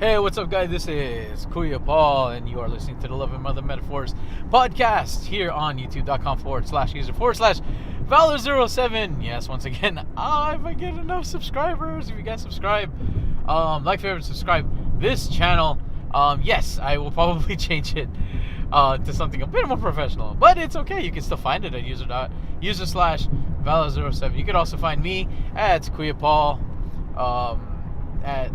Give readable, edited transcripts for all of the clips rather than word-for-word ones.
Hey, what's up, guys? This is Kuya Paul, and you are listening to the Love and Mother Metaphors podcast here on youtube.com/user/Valor07. Yes, once again, if I get enough subscribers, if you guys subscribe, like, favorite, subscribe this channel, yes, I will probably change it to something a bit more professional, but it's okay. You can still find it at user.valor07. You can also find me at Kuya Paul. At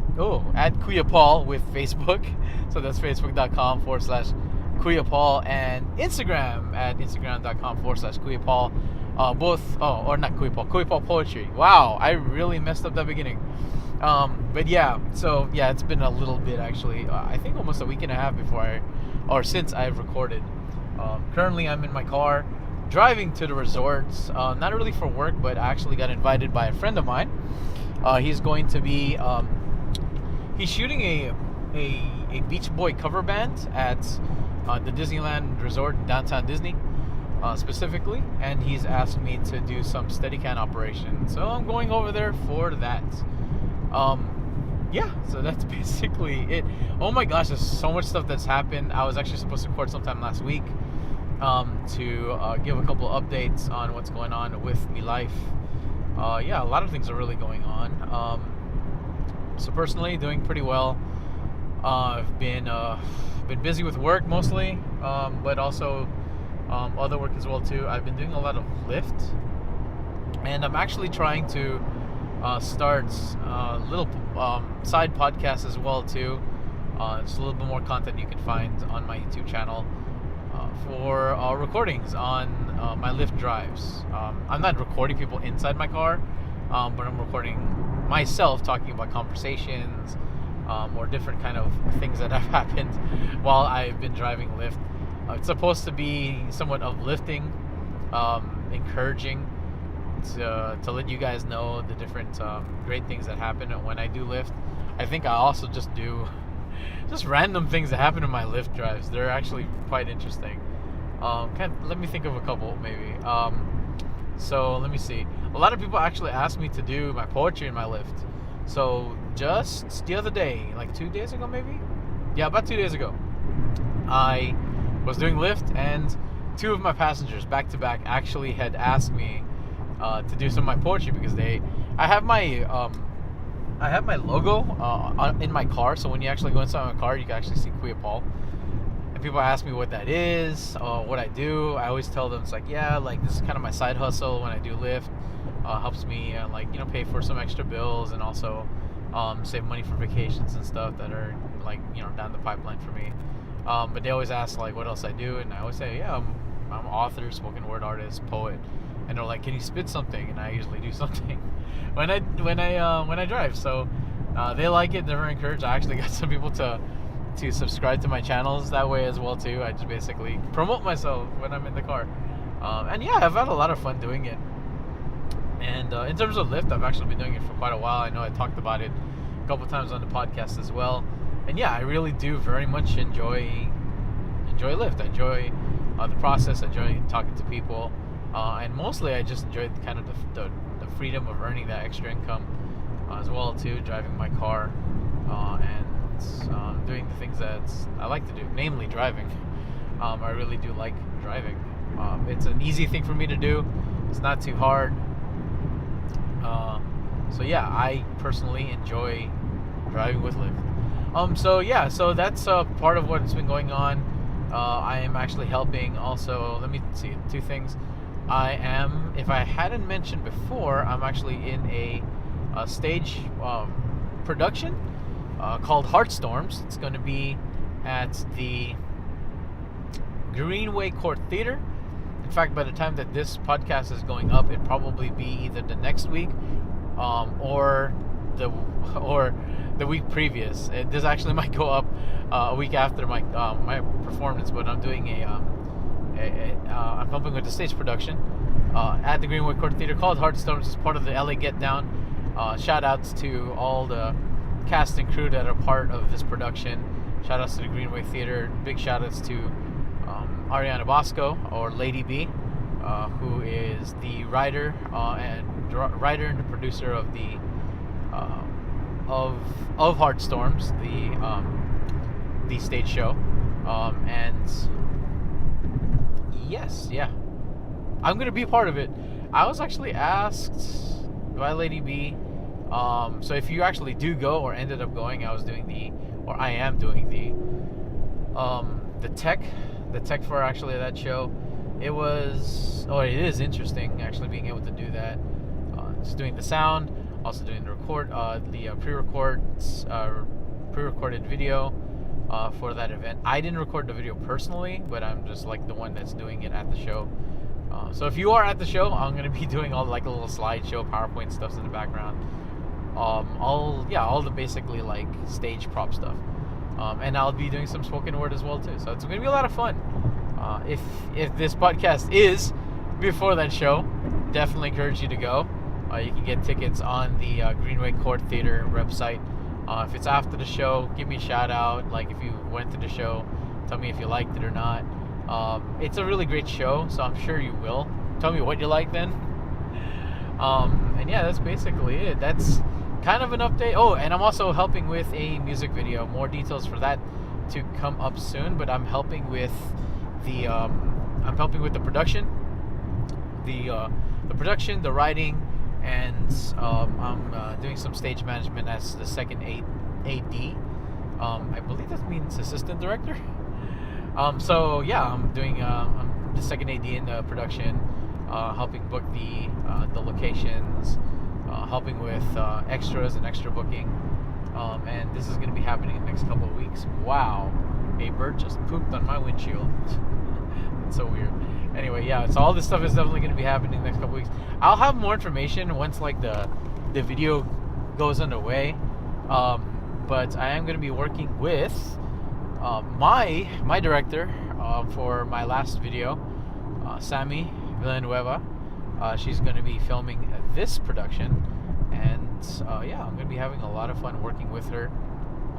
Kuya Paul with Facebook. So that's facebook.com/Kuya Paul, and Instagram at instagram.com/Kuya Paul. Or not Kuya Paul, Kuya Paul Poetry. Wow, I really messed up that beginning. But yeah, so yeah, it's been a little bit actually. I think almost a week and a half since I've recorded. Currently, I'm in my car driving to the resorts. Not really for work, but I actually got invited by a friend of mine. He's going to be he's shooting a Beach Boy cover band at the Disneyland Resort in downtown Disney, specifically, and he's asked me to do some Steadicam operation. So I'm going over there for that. Yeah, so that's basically it. Oh my gosh, there's so much stuff that's happened. I was actually supposed to record sometime last week to give a couple updates on what's going on with me life. Yeah, a lot of things are really going on. So personally, doing pretty well. I've been busy with work mostly, but also other work as well too. I've been doing a lot of Lyft, and I'm actually trying to start little side podcasts as well too. Just a little bit more content you can find on my YouTube channel for recordings on my Lyft drives. I'm not recording people inside my car, but I'm recording myself talking about conversations or different kind of things that have happened while I've been driving Lyft. It's supposed to be somewhat uplifting, encouraging, to let you guys know the different great things that happen when I do Lyft. I think I also just do just random things that happen in my Lyft drives. They're actually quite interesting. Let me think of a couple maybe. So let me see. A lot of people actually ask me to do my poetry in my Lyft. So just the other day, like 2 days ago maybe? Yeah, about 2 days ago, I was doing Lyft, and two of my passengers back to back actually had asked me to do some of my poetry because I have my logo in my car. So when you actually go inside my car, you can actually see Kuya Paul. And people ask me what that is, what I do. I always tell them it's like, yeah, like this is kind of my side hustle when I do Lyft. Helps me pay for some extra bills, and also save money for vacations and stuff that are down the pipeline for me. But they always ask like what else I do, and I always say, yeah, I'm an author, spoken word artist, poet. And they're like, can you spit something? And I usually do something when I drive. So they like it. They're very encouraged. I actually got some people to subscribe to my channels that way as well too. I just basically promote myself when I'm in the car. And yeah, I've had a lot of fun doing it. And in terms of Lyft, I've actually been doing it for quite a while. I know I talked about it a couple times on the podcast as well. And yeah, I really do very much enjoy Lyft. I enjoy the process. I enjoy talking to people. And mostly I just enjoy kind of the freedom of earning that extra income as well too, driving my car and doing the things that I like to do, namely driving. I really do like driving. It's an easy thing for me to do. It's not too hard. So yeah, I personally enjoy driving with Lyft. So that's part of what's been going on. I am actually helping also. Let me see, two things. If I hadn't mentioned before, I'm actually in a stage production called Heartstorms. It's going to be at the Greenway Court Theater. In fact, by the time that this podcast is going up, it'll probably be either the next week or the week previous. This actually might go up a week after my performance, but I'm doing I'm helping with the stage production at the Greenway Court Theater called Heartstorms. It's part of the LA Get Down. Shout outs to all the cast and crew that are part of this production. Shout outs to the Greenway Theater. Big shout outs to Ariana Bosco, or Lady B, who is the writer and the producer of the of Heartstorms, the stage show, and yes, yeah, I'm gonna be part of it. I was actually asked by Lady B. So if you actually do go or ended up going, I am doing the tech for actually that show. It is interesting actually being able to do that. Just doing the sound, also doing the pre-recorded video for that event. I didn't record the video personally, but I'm just like the one that's doing it at the show. So if you are at the show, I'm gonna be doing all like a little slideshow, PowerPoint stuff in the background. All the basically like stage prop stuff. And I'll be doing some spoken word as well too. So it's gonna be a lot of fun. If this podcast is before that show, definitely encourage you to go. You can get tickets on the Greenway Court Theater website. If it's after the show, give me a shout out. Like if you went to the show, tell me if you liked it or not. It's a really great show, so I'm sure you will. Tell me what you like then. And yeah, that's basically it. That's kind of an update. Oh, and I'm also helping with a music video. More details for that to come up soon. But I'm helping with the production, the writing, and I'm doing some stage management as the second AD. I believe that means assistant director. So yeah, I'm the second AD in the production, helping book the locations, helping with extras and extra booking, and this is going to be happening in the next couple of weeks. Wow, a bird just pooped on my windshield. It's so weird. Anyway, yeah, so all this stuff is definitely going to be happening in the next couple of weeks. I'll have more information once like the video goes underway, but I am going to be working with my director for my last video, Sammy Villanueva. She's going to be filming this production, and yeah, I'm going to be having a lot of fun working with her.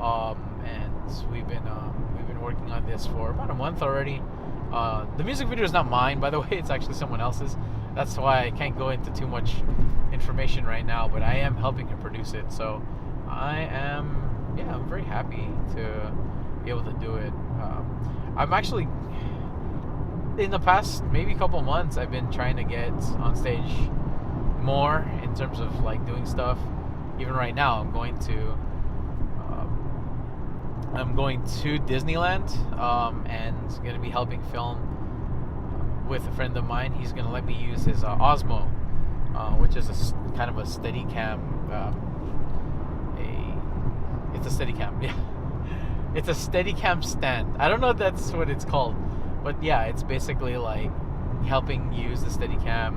And we've been working on this for about a month already. The music video is not mine, by the way. It's actually someone else's. That's why I can't go into too much information right now, but I am helping her produce it. So I'm very happy to be able to do it. I'm actually, in the past maybe couple months, I've been trying to get on stage more in terms of like doing stuff. Even right now, I'm going to Disneyland, and going to be helping film with a friend of mine. He's going to let me use his Osmo, which is kind of a Steadicam. It's a Steadicam, yeah. It's a Steadicam stand. I don't know if that's what it's called, but yeah, it's basically like helping use the Steadicam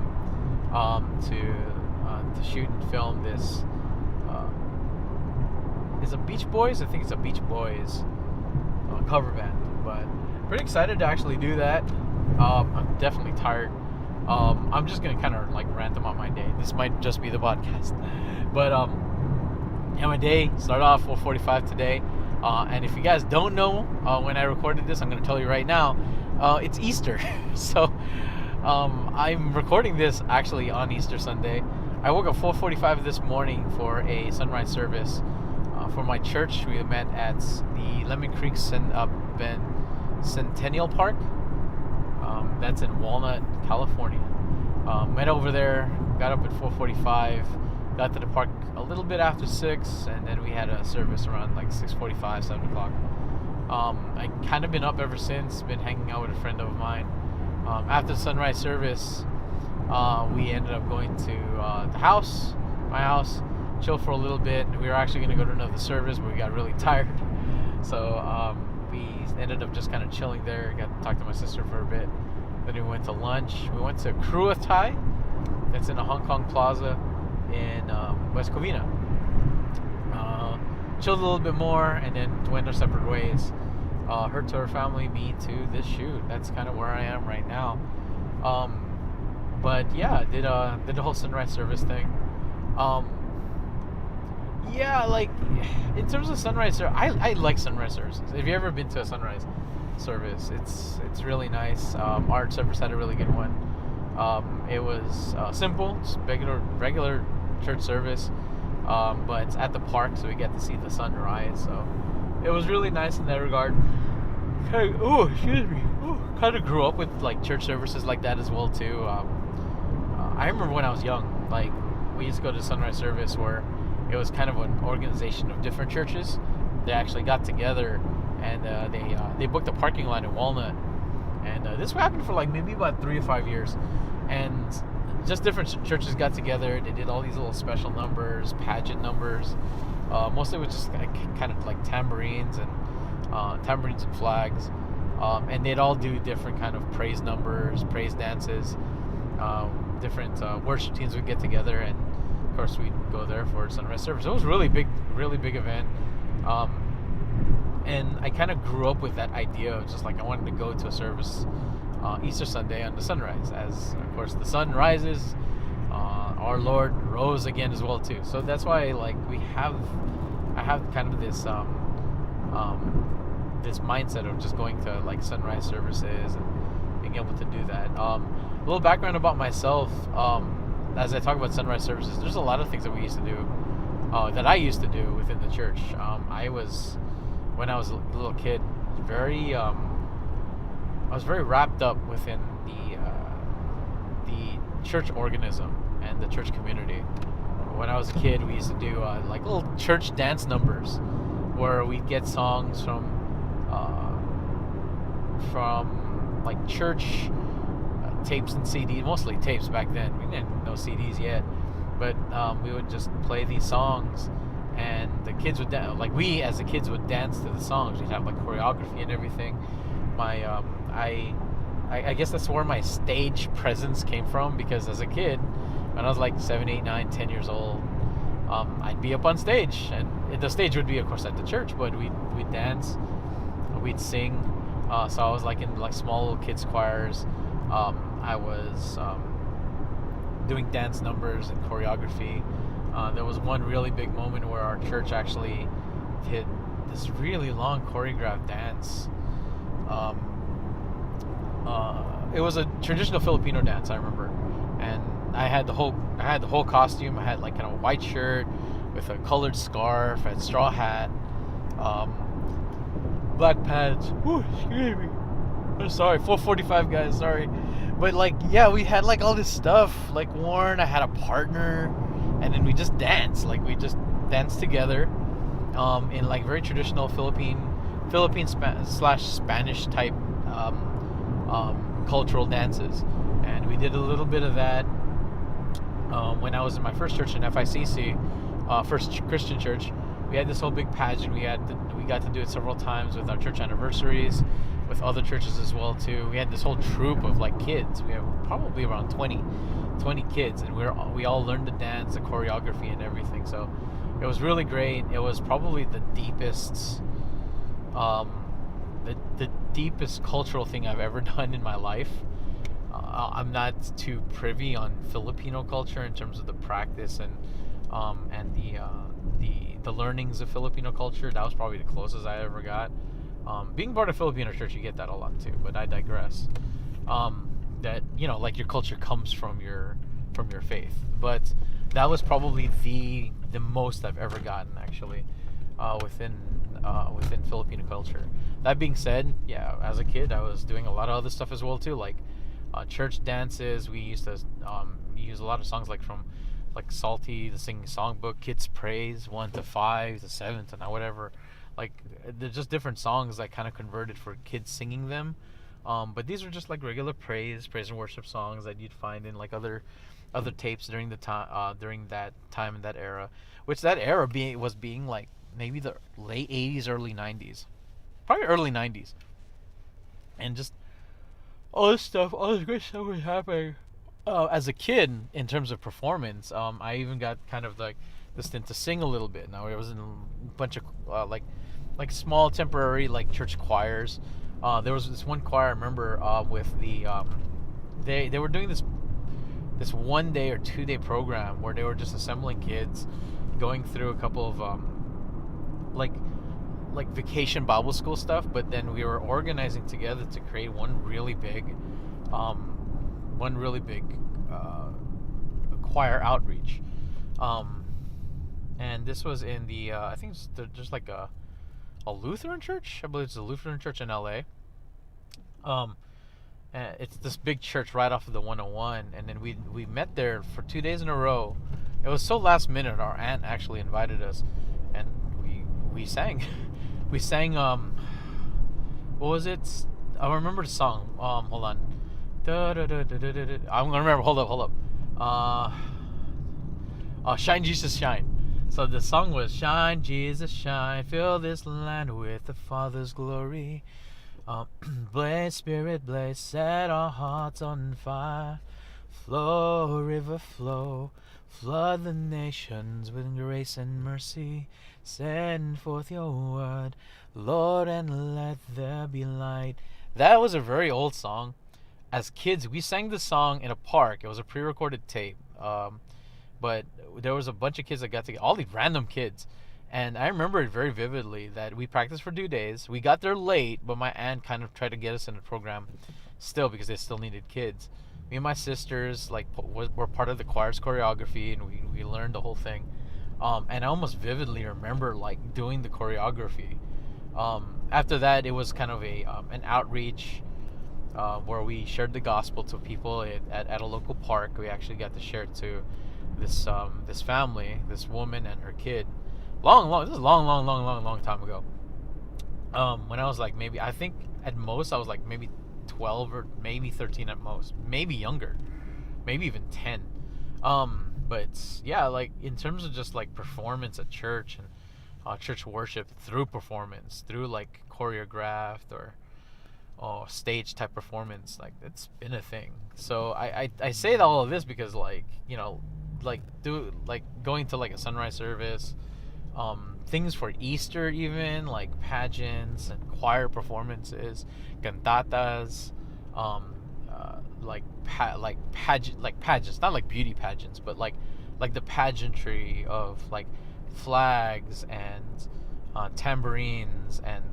to shoot and film this. Is a Beach Boys? I think it's a Beach Boys cover band. But pretty excited to actually do that. I'm definitely tired. I'm just gonna kind of like rant about my day. This might just be the podcast, but yeah, my day started off 4:45 today. And if you guys don't know when I recorded this, I'm gonna tell you right now. It's Easter, so I'm recording this actually on Easter Sunday. I woke up 4:45 this morning for a sunrise service. For my church, we met at the Lemon Creek Centennial Park. That's in Walnut, California. Met over there, got up at 4:45, got to the park a little bit after 6, and then we had a service around like 6:45, 7 o'clock. I kind of been up ever since, been hanging out with a friend of mine. After the sunrise service, we ended up going to my house, chill for a little bit. We were actually going to go to another service, but we got really tired. So we ended up just kind of chilling there, got to talk to my sister for a bit. Then we went to lunch. We went to Krua Thai. That's in the Hong Kong Plaza in West Covina. Chilled a little bit more, and then went our separate ways. Her to her family, me to this shoot. That's kind of where I am right now. But yeah, did the whole sunrise service thing. Yeah, like in terms of sunrise service, I like sunrise services. If you ever been to a sunrise service, it's really nice. Our service had a really good one. It was simple, just regular church service. but it's at the park, so we get to see the sunrise. So it was really nice in that regard. Excuse me. Kind of grew up with like church services like that as well too. I remember when I was young, like we used to go to sunrise service where it was kind of an organization of different churches. They actually got together and they booked a parking lot in Walnut, and this happened for like maybe about 3 or 5 years, and just different churches got together. They did all these little special numbers, pageant numbers. Mostly it was just kind of like tambourines and flags, and they'd all do different kind of praise numbers, praise dances. Different worship teams would get together, and of course we'd go there for sunrise service. It was really big event. And I kind of grew up with that idea of just like I wanted to go to a service Easter Sunday on the sunrise, as of course the sun rises, our Lord rose again as well too. So that's why like I have kind of this this mindset of just going to like sunrise services and being able to do that. A little background about myself. As I talk about sunrise services, there's a lot of things that we used to do, that I used to do within the church. When I was a little kid, I was very wrapped up within the church organism and the church community. When I was a kid, we used to do like little church dance numbers, where we'd get songs from like church tapes and CDs, mostly tapes back then. We didn't know CDs yet, but we would just play these songs, and the kids would we as the kids would dance to the songs. We'd have like choreography and everything. I guess that's where my stage presence came from, because as a kid, when I was like 7, 8, 9, 10 years old, I'd be up on stage, and the stage would be of course at the church, but we'd dance, we'd sing. So I was like in like small little kids choirs. I was doing dance numbers and choreography. There was one really big moment where our church actually did this really long choreographed dance. It was a traditional Filipino dance, I remember, and I had the whole costume. I had like kind of a white shirt with a colored scarf, I had straw hat, black pants. Excuse me. I'm sorry, 445 guys, sorry. But like, yeah, we had like all this stuff like worn. I had a partner, and then we just danced. Like we just danced together, in like very traditional Philippine slash Spanish type cultural dances, and we did a little bit of that when I was in my first church in FICC, First Christian Church. We had this whole big pageant. We got to do it several times with our church anniversaries, with other churches as well too. We had this whole troop of like kids. We have probably around 20 kids, and we all learned to dance, the choreography and everything. So it was really great. It was probably the deepest the deepest cultural thing I've ever done in my life. I'm not too privy on Filipino culture in terms of the practice and the learnings of Filipino culture. That was probably the closest I ever got. Being part of Filipino church, you get that a lot too, but I digress. That, you know, like your culture comes from your faith, but that was probably the most I've ever gotten actually within Filipino culture. That being said, yeah, as a kid I was doing a lot of other stuff as well too, like church dances. We used to use a lot of songs like from like Salty, the singing songbook, Kids Praise 1 to 5 to 7 to 9, whatever. Like they're just different songs that kind of converted for kids singing them. But these were just like regular praise and worship songs that you'd find in like other tapes during the time during that time and that era, which that era was like maybe the late 80s, early 90s, probably early 90s, and just all this great stuff was happening. As a kid, in terms of performance, I even got kind of like the stint to sing a little bit. Now I was in a bunch of like small temporary like church choirs. There was this one choir I remember with the they were doing this 1 day or 2 day program where they were just assembling kids, going through a couple of like vacation Bible school stuff, but then we were organizing together to create one really big choir outreach. and this was in the I think it's just like a Lutheran church. I believe it's a Lutheran church in LA. Um, it's this big church right off of the 101, and then we met there for 2 days in a row. It was so last minute. Our aunt actually invited us, and we sang. We sang what was it? I remember the song. Hold on. I'm gonna remember. Hold up. Shine Jesus Shine. So the song was Shine Jesus Shine, fill this land with the Father's glory. Blaze Spirit blaze, set our hearts on fire. Flow river flow, flood the nations with grace and mercy. Send forth your word, Lord, and let there be light. That was a very old song. As kids, we sang the song in a park. It was a pre-recorded tape. But there was a bunch of kids that got together, all these random kids. And I remember it very vividly that we practiced for 2 days. We got there late, but my aunt kind of tried to get us in the program still because they still needed kids. Me and my sisters were part of the choir's choreography, and we learned the whole thing. And I almost vividly remember like doing the choreography. After that, it was kind of an outreach where we shared the gospel to people at a local park. We actually got to share it to this family, this woman and her kid. This is long time ago. When I was like maybe, I think at most I was like maybe 12 or maybe 13 at most, maybe younger, maybe even 10. But yeah, like in terms of just like performance at church and church worship through performance, through like choreographed or stage type performance, like it's been a thing. So I say all of this because like, you know, like going to like a sunrise service, things for Easter, even like pageants and choir performances, cantatas, pageants, not like beauty pageants, but like the pageantry of like flags and tambourines and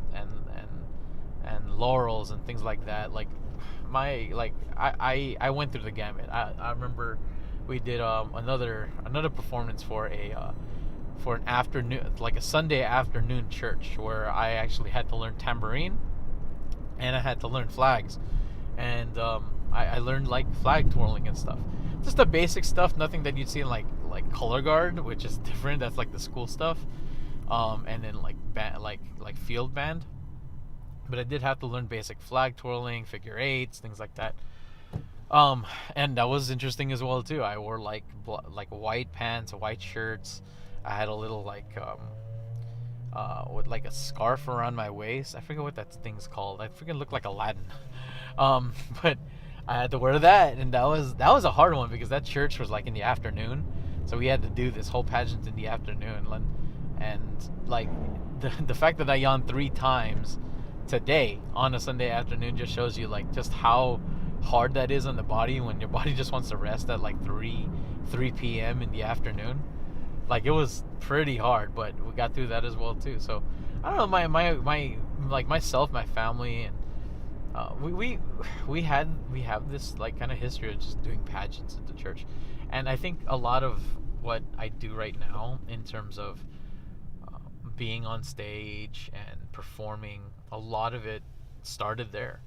laurels and things like that. Like I went through the gamut. I remember we did another performance for an afternoon, like a Sunday afternoon church, where I actually had to learn tambourine and I had to learn flags, and I learned like flag twirling and stuff, just the basic stuff, nothing that you'd see in like color guard, which is different. That's like the school stuff, and then like field band. But I did have to learn basic flag twirling, figure eights, things like that. And that was interesting as well too. I wore like white pants, white shirts. I had a little with like a scarf around my waist. I forget what that thing's called. I freaking look like Aladdin. But I had to wear that, and that was a hard one because that church was like in the afternoon, so we had to do this whole pageant in the afternoon. And like the fact that I yawned 3 times today on a Sunday afternoon just shows you like just how hard that is on the body when your body just wants to rest at like 3 p.m. in the afternoon. Like it was pretty hard, but we got through that as well too. So I don't know, my like myself, my family, and we have this like kind of history of just doing pageants at the church. And I think a lot of what I do right now in terms of being on stage and performing, a lot of it started there.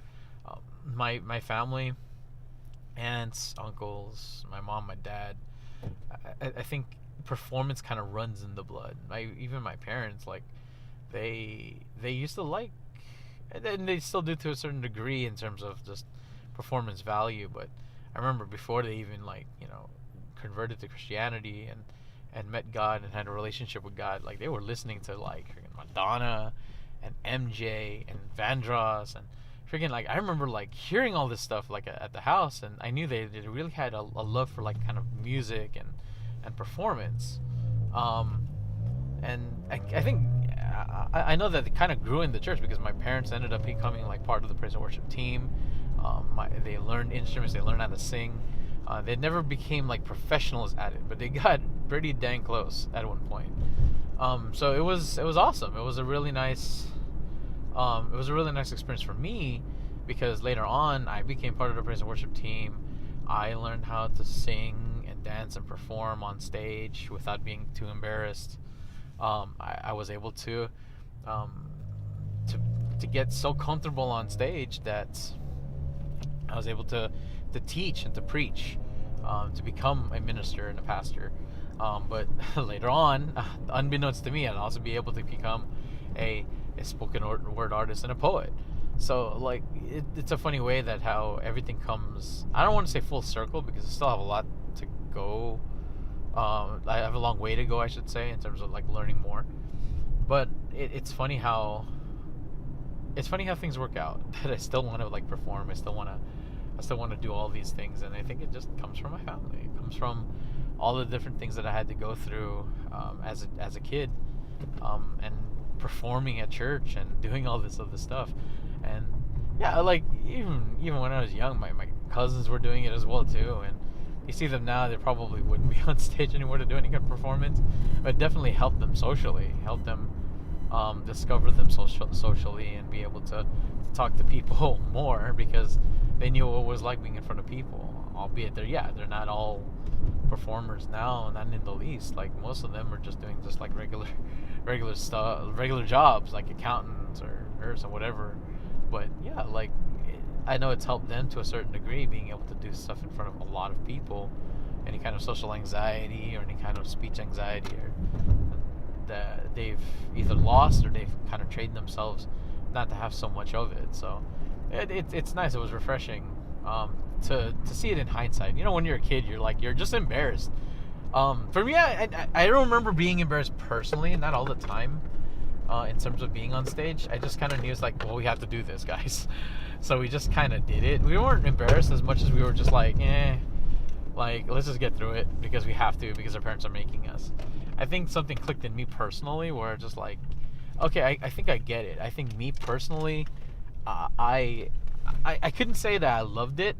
My family, aunts, uncles, my mom, my dad, I think performance kind of runs in the blood. Even my parents, like they used to like, and they still do to a certain degree in terms of just performance value. But I remember before they even like, you know, converted to Christianity and met God and had a relationship with God, like they were listening to like Madonna and MJ and Vandross and freaking, like I remember like hearing all this stuff like at the house, and I knew they really had a love for like kind of music and performance. And I think I know that it kind of grew in the church because my parents ended up becoming like part of the praise and worship team. They learned instruments, they learned how to sing. They never became like professionals at it, but they got pretty dang close at one point. So it was awesome. It was a really nice experience for me, because later on I became part of the praise and worship team. I learned how to sing and dance and perform on stage without being too embarrassed. I was able um, to to get so comfortable on stage that I was able to teach and to preach, to become a minister and a pastor. But later on, unbeknownst to me, I'd also be able to become a, a spoken word artist and a poet. So like it's a funny way that how everything comes. I don't want to say full circle because I still have a lot to go. I have a long way to go, I should say, in terms of like learning more. But it's funny how things work out. That I still want to like perform. I still want to do all these things, and I think it just comes from my family. It comes from all the different things that I had to go through as a kid, and performing at church and doing all this other stuff. And yeah, like even when I was young, my cousins were doing it as well too. And you see them now, they probably wouldn't be on stage anymore to do any kind of performance, but it definitely helped them socially, helped them discover them socially and be able to talk to people more because they knew what it was like being in front of people. Albeit they're not all performers now, not in the least. Like most of them are just doing just like regular stuff, regular jobs like accountants or nurse or whatever. But yeah, like I know it's helped them to a certain degree, being able to do stuff in front of a lot of people. Any kind of social anxiety or any kind of speech anxiety or that they've either lost or they've kind of trained themselves not to have so much of it. So it's nice. It was refreshing to see it in hindsight. You know, when you're a kid, you're just embarrassed. For me, I don't remember being embarrassed personally, not all the time. In terms of being on stage, I just kind of knew it's like, well, we have to do this, guys. So we just kind of did it. We weren't embarrassed as much as we were just like, like let's just get through it because we have to, because our parents are making us. I think something clicked in me personally where just like, okay, I think I get it. I think me personally, I couldn't say that I loved it,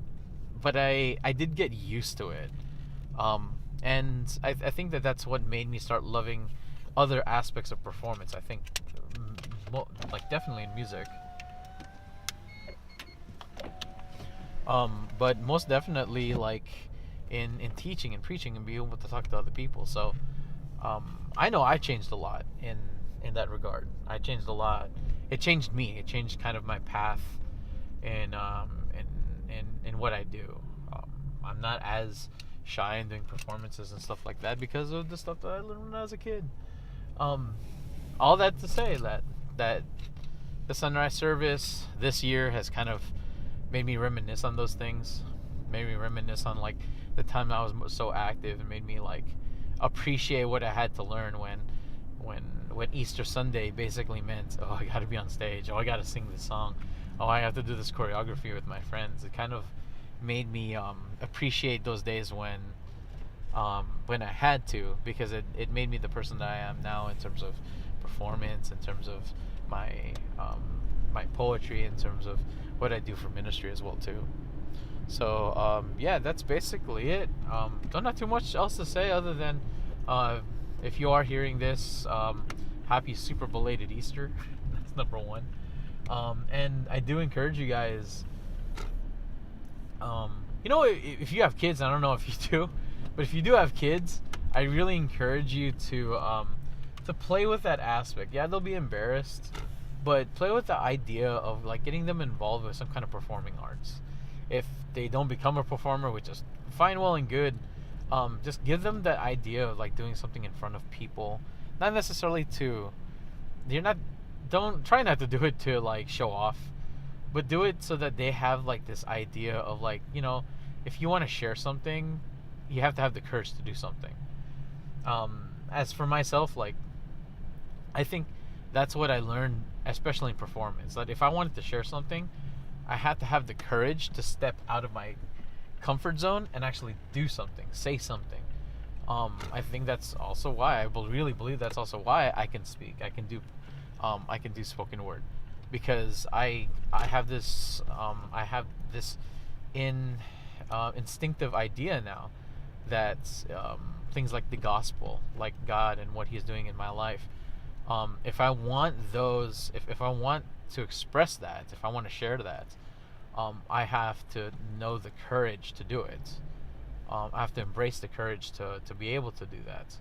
but I did get used to it. And I think that's what made me start loving other aspects of performance. I think, like definitely in music. But most definitely like in teaching and preaching and being able to talk to other people. So I know I changed a lot in that regard. I changed a lot. It changed me. It changed kind of my path in what I do. I'm not as shy in doing performances and stuff like that because of the stuff that I learned when I was a kid. All that to say that the sunrise service this year has kind of made me reminisce on those things. Made me reminisce on like the time I was so active, and made me like appreciate what I had to learn when Easter Sunday basically meant, oh, I got to be on stage, oh, I got to sing this song, oh, I have to do this choreography with my friends. It kind of made me appreciate those days when I had to, because it made me the person that I am now in terms of performance, in terms of my my poetry, in terms of what I do for ministry as well too. So yeah, that's basically it. Don't have too much else to say other than if you are hearing this, happy super belated Easter. That's number one. And I do encourage you guys, you know, if you have kids, I don't know if you do, but if you do have kids, I really encourage you to play with that aspect. Yeah, they'll be embarrassed, but play with the idea of like getting them involved with some kind of performing arts. If they don't become a performer, which is fine, well and good, just give them the idea of like doing something in front of people. Not necessarily don't try not to do it to like show off, but do it so that they have like this idea of like, you know, if you want to share something, you have to have the courage to do something. As for myself, like, I think that's what I learned, especially in performance, that if I wanted to share something, I had to have the courage to step out of my comfort zone and actually do something, say something. I think that's also why I really believe that's also why I can speak. I can do spoken word, because I have this instinctive idea now that things like the gospel, like God and what He's doing in my life, if I want if I want to express that, if I want to share that, I have to know the courage to do it. I have to embrace the courage to be able to do that.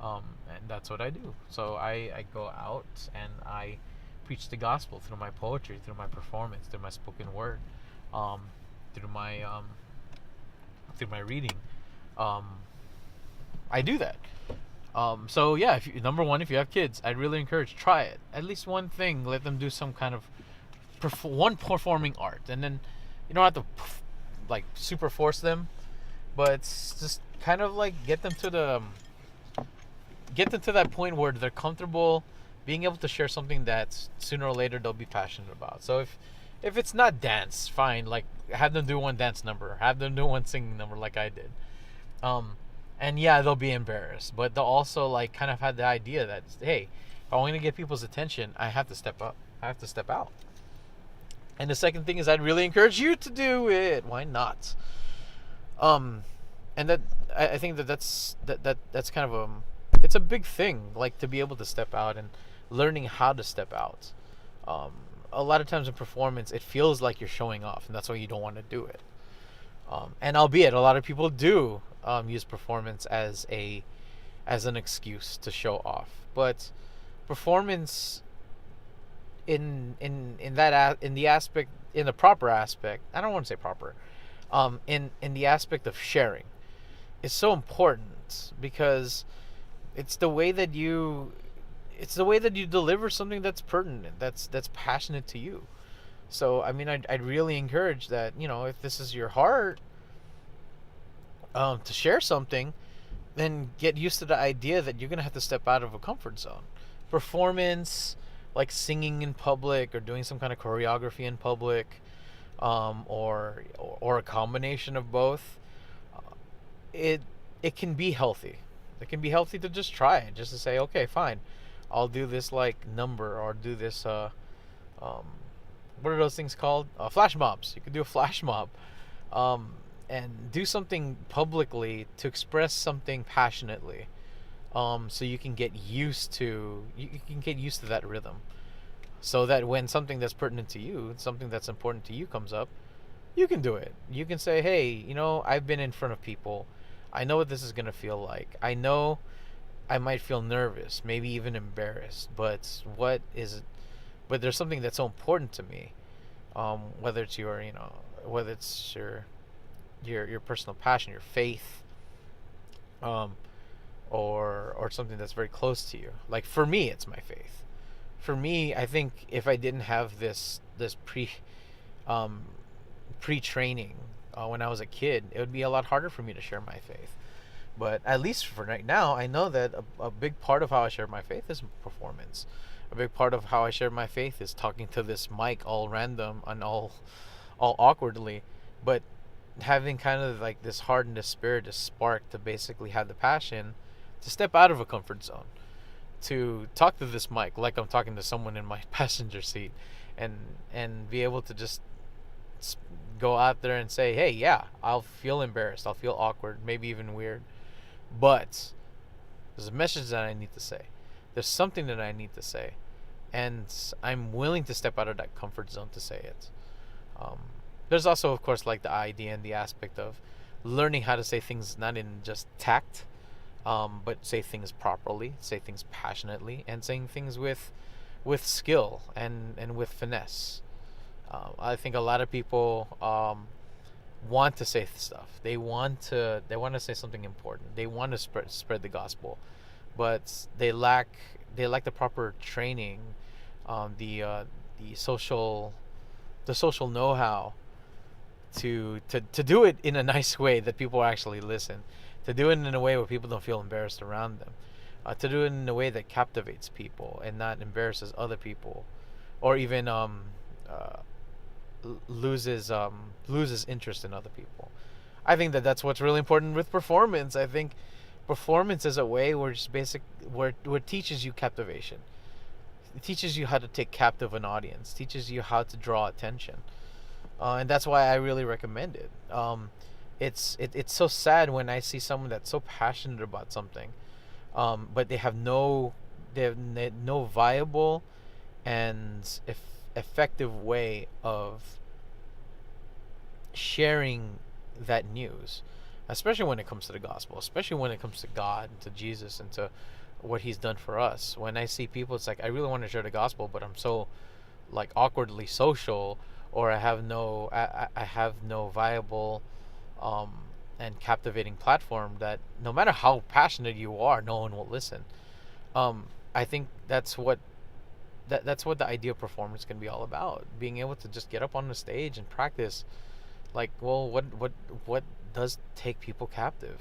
And that's what I do. So I go out and I preach the gospel through my poetry, through my performance, through my spoken word, um, through my reading. Um, I do that. So yeah, if you, number one, if you have kids, I'd really encourage, try it. At least one thing, let them do some kind of one performing art, and then you don't have to like super force them, but it's just kind of like get them to that point where they're comfortable being able to share something that sooner or later they'll be passionate about. So if it's not dance, fine. Like, have them do one dance number, have them do one singing number like I did. And yeah, they'll be embarrassed, but they'll also like kind of have the idea that, hey, if I want to get people's attention, I have to step up. I have to step out. And the second thing is, I'd really encourage you to do it. Why not? And that I think that's kind of it's a big thing, like to be able to step out and learning how to step out. A lot of times in performance, it feels like you're showing off, and that's why you don't want to do it. And albeit a lot of people do use performance as an excuse to show off, but performance in the proper aspect, I don't want to say proper, in the aspect of sharing, is so important, because it's the way that you deliver something that's pertinent, that's passionate to you. So I mean, I'd really encourage that, if this is your heart, to share something, then get used to the idea that you're gonna have to step out of a comfort zone. Performance, like singing in public or doing some kind of choreography in public, or a combination of both. It can be healthy. It can be healthy to just try it, just to say, okay, fine, I'll do this like number, or do this what are those things called? Flash mobs. You could do a flash mob, and do something publicly to express something passionately. So you can get used to that rhythm, so that when something that's pertinent to you, something that's important to you comes up, you can do it. You can say, hey, I've been in front of people. I know what this is gonna feel like. I know I might feel nervous, maybe even embarrassed, but there's something that's so important to me. Whether it's your personal passion, your faith, or something that's very close to you. Like for me, it's my faith. For me, I think if I didn't have this pre-training when I was a kid, it would be a lot harder for me to share my faith. But at least for right now, I know that a big part of how I share my faith is performance. A big part of how I share my faith is talking to this mic all random and all awkwardly, but having kind of like this heart and this spirit, this spark to basically have the passion to step out of a comfort zone, to talk to this mic like I'm talking to someone in my passenger seat, and be able to just go out there and say, hey, yeah, I'll feel embarrassed, I'll feel awkward, maybe even weird, but there's a message that I need to say. There's something that I need to say, and I'm willing to step out of that comfort zone to say it. There's also, of course, like the idea and the aspect of learning how to say things not in just tact, but say things properly, say things passionately, and saying things with skill and with finesse. I think a lot of people want to say stuff. They want to say something important. They want to spread the gospel, but they lack the proper training, the social know-how to do it in a nice way that people actually listen, to do it in a way where people don't feel embarrassed around them, to do it in a way that captivates people and not embarrasses other people, or even loses interest in other people. I think that that's what's really important with performance. I think performance is a way where it teaches you captivation. It teaches you how to take captive an audience, teaches you how to draw attention, and that's why I really recommend it. It's so sad when I see someone that's so passionate about something, but they have no viable and effective way of sharing that news. especially when it comes to the gospel, especially when it comes to God and to Jesus and to what He's done for us. When I see people, it's like I really want to share the gospel, but I'm so like awkwardly social, or I have no viable um, and captivating platform that no matter how passionate you are, no one will listen. I think that's what the idea of performance can be all about. Being able to just get up on the stage and practice. Like, well, what does take people captive?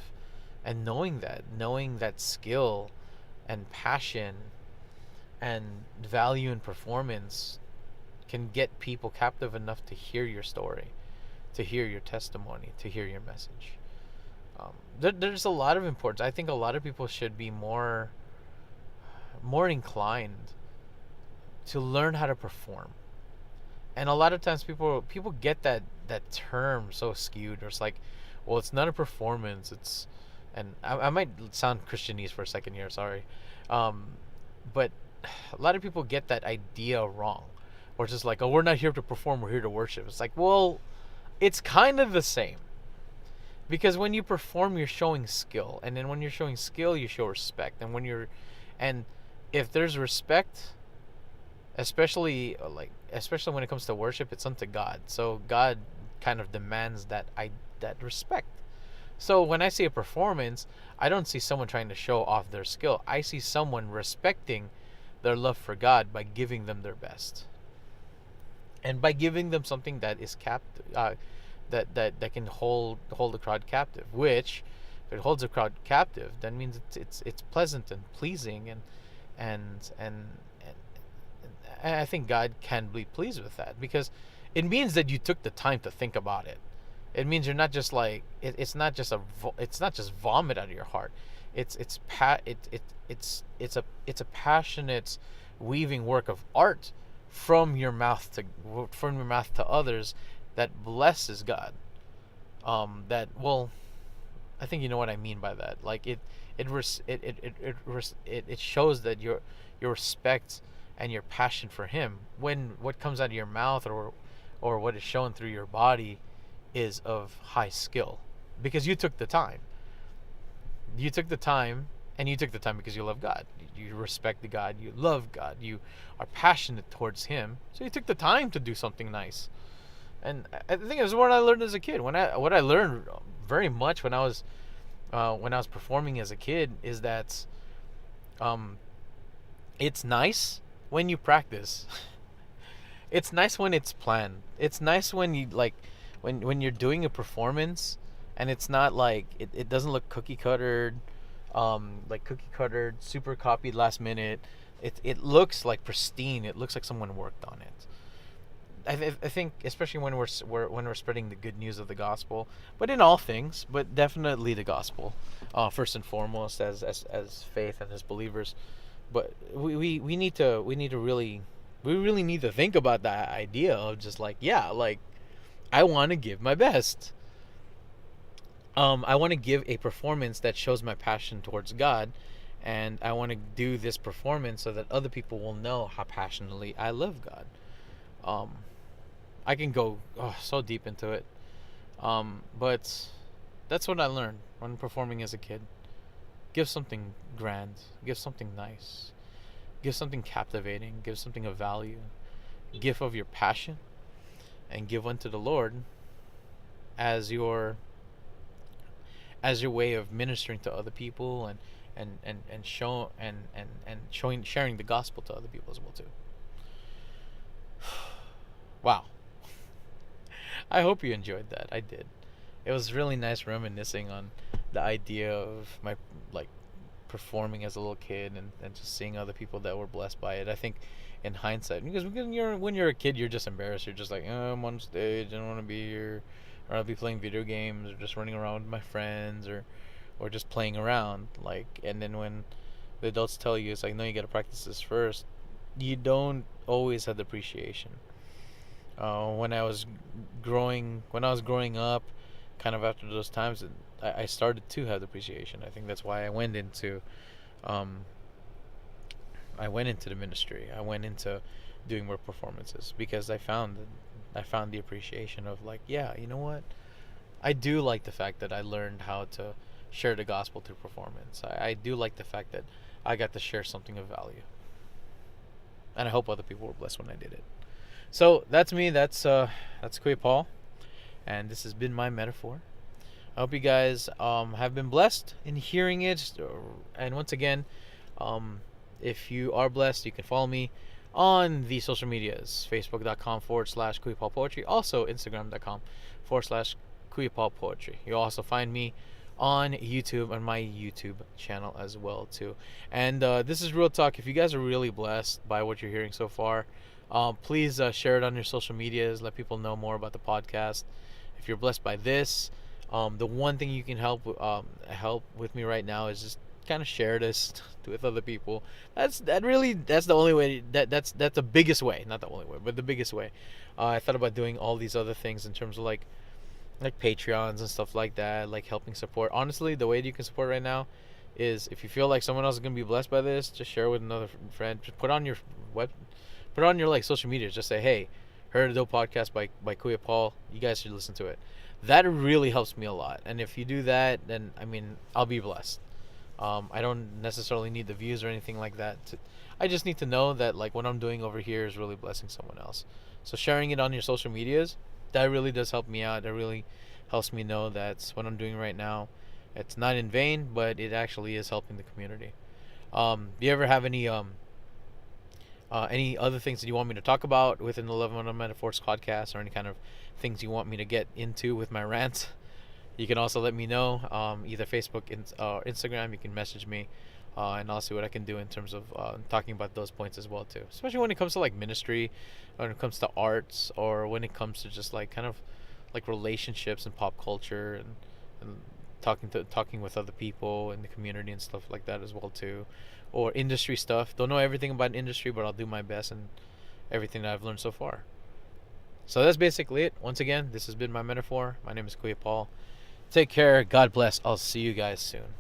And knowing that skill and passion and value in performance can get people captive enough to hear your story, to hear your testimony, to hear your message. There's a lot of importance. I think a lot of people should be more inclined to learn how to perform. And a lot of times people get that term so skewed. Or it's like, well, it's not a performance. It's, and I might sound Christianese for a second here. Sorry, um, but a lot of people get that idea wrong. Or it's just like, oh, we're not here to perform. We're here to worship. It's like, well, it's kind of the same. Because when you perform, you're showing skill, and then when you're showing skill, you show respect. And if there's respect, especially when it comes to worship, it's unto God. So God kind of demands that respect. So when I see a performance, I don't see someone trying to show off their skill. I see someone respecting their love for God by giving them their best, and by giving them something that is that can hold the crowd captive. Which, if it holds a crowd captive, that means it's pleasant and pleasing, and I think God can be pleased with that, because it means that you took the time to think about it. It means you're not just like it's not just vomit out of your heart. It's a passionate weaving work of art from your mouth to others that blesses God. I think you know what I mean by that. Like it shows that your respect and your passion for Him, when what comes out of your mouth or what is shown through your body is of high skill, because you took the time. You took the time, and you took the time because you love God. You respect the God. You love God. You are passionate towards Him. So you took the time to do something nice. And I think it was what I learned as a kid. What I learned very much when I was performing as a kid is that it's nice when you practice. It's nice when it's planned. It's nice when you when you're doing a performance, and it's not like it doesn't look cookie cuttered, super copied last minute. It looks like pristine. It looks like someone worked on it. I think especially when we're spreading the good news of the gospel, but in all things, but definitely the gospel, first and foremost as faith and as believers. But we need to really need to think about that idea of just like, yeah, like I want to give my best. I want to give a performance that shows my passion towards God, and I want to do this performance so that other people will know how passionately I love God. I can go so deep into it, but that's what I learned when performing as a kid. Give something grand, give something nice, give something captivating, give something of value, give of your passion, and give unto the Lord as your way of ministering to other people, and sharing the gospel to other people as well too. Wow. I hope you enjoyed that. I did. It was really nice reminiscing on the idea of my performing as a little kid, and just seeing other people that were blessed by it. I think in hindsight, because when you're a kid, you're just embarrassed. You're just like, oh, I'm on stage, I don't want to be here, or I'll be playing video games, or just running around with my friends, or just playing around. And then when the adults tell you, it's like, no, you got to practice this first, you don't always have the appreciation. When I was growing up, kind of after those times, I started to have the appreciation. I think that's why I went into the ministry. I went into doing more performances, because I found the appreciation of, like, yeah, you know what? I do like the fact that I learned how to share the gospel through performance. I do like the fact that I got to share something of value, and I hope other people were blessed when I did it. So that's me. That's Kuya Paul, and this has been my metaphor. I hope you guys have been blessed in hearing it. And once again, um, if you are blessed, you can follow me on the social medias: facebook.com/Kuya Poetry, also instagram.com/Kuya Poetry. You'll also find me on YouTube, on my YouTube channel as well too. And this is real talk. If you guys are really blessed by what you're hearing so far, please share it on your social medias. Let people know more about the podcast. If you're blessed by this, the one thing you can help with me right now is just kind of share this with other people. That's the only way. That's the biggest way, not the only way, but the biggest way. I thought about doing all these other things in terms of like Patreons and stuff like that, like helping support. Honestly, the way that you can support right now is if you feel like someone else is gonna be blessed by this, just share with another friend. Just put on your like social media. Just say, hey, heard a dope podcast by Kuya Paul. You guys should listen to it. That really helps me a lot. And if you do that, then I mean, I'll be blessed. I don't necessarily need the views or anything like that. I just need to know that like what I'm doing over here is really blessing someone else. So sharing it on your social medias, that really does help me out. That really helps me know that what I'm doing right now, it's not in vain, but it actually is helping the community. Do you ever have any other things that you want me to talk about within the 11 Metaphors podcast, or any kind of things you want me to get into with my rants? You can also let me know, either Facebook or Instagram. You can message me, and I'll see what I can do in terms of talking about those points as well too. Especially when it comes to like ministry, when it comes to arts, or when it comes to just like kind of like relationships and pop culture, and talking with other people in the community and stuff like that as well too, or industry stuff. Don't know everything about industry, but I'll do my best and everything that I've learned so far. So that's basically it. Once again, this has been my metaphor. My name is Kuya Paul. Take care. God bless. I'll see you guys soon.